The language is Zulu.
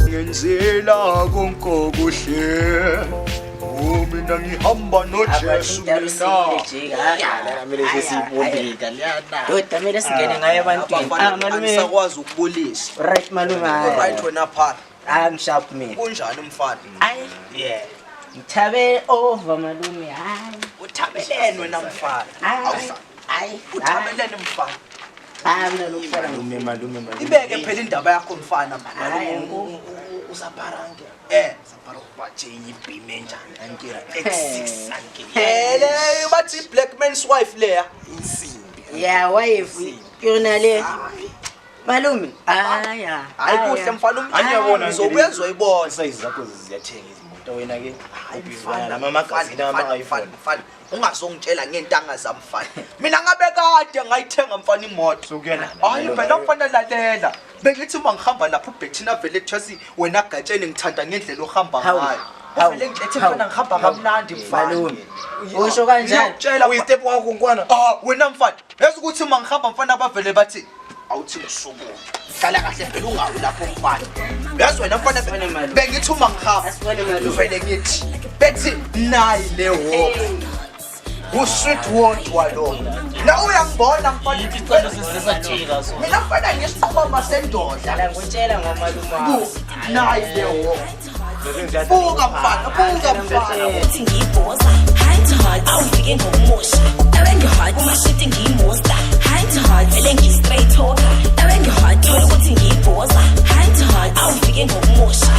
ngenzela konke kuhle mina ngihamba noJesu Mele singene ngaye ebantwini. Malume sakwazi ukubulisa. Right malume. Right wena phana. Ngishap mina. Kunjani mfana? Hayi. Yeah. Ngithabe over malume. Hayi. Uthabeleni wena mfana. Hayi. Uthabeleni mfana. Malume. Ibeke phela indaba yakho mfana malume. Usaparange. Saparo bathi ibhime njani ankira X6 ankira. Hele bathi black man's wife leya insimbi. Yeah, wife. Yona le. Malume. Hayi kuhle mfana Angiyabona uzobuya uzoyibona. size zakho ziyathenga izimoto wena ke ubizwana nama magazine ama-iPhone. Mfana ungazongitshela ngentanga zamfana. Mina ngabe kade ngayithenga mfana imoto. Sokuyena. Hayi phela mfana lalela. Bengithi mangihamba lapho uBethina vele ethasi wena gatsheni ngithanda ngendlela ohamba ngayo. Vele ngithi mfana ngihamba kamnandi mfana. Usho kanjani? Ngiyakutshela Uyistep wakho nkwana. wena mfana. Yazi ukuthi mangihamba mfana abavele bathi awuthi ngisuku. Hlala kahle phela ungawi lapho mfana. Yazi wena mfana bengithi uma ngihamba vele ngithi bethi nayi le hope. Usweet won't walona. Na uyangibona mfana Isicelo sesisathika so. mina mfana ngisiqhoma sendoda. Ngitshela ngomalume. Nayi le hope. Buka mfana. Uthi ngiyibhoza high to hard awufike ngokumosha awengihard umashiti ngiyimosta high to hard vele ngiyi-straight talker awengihard thola ukuthi ngiyibhoza high to hard awufike ngokumosha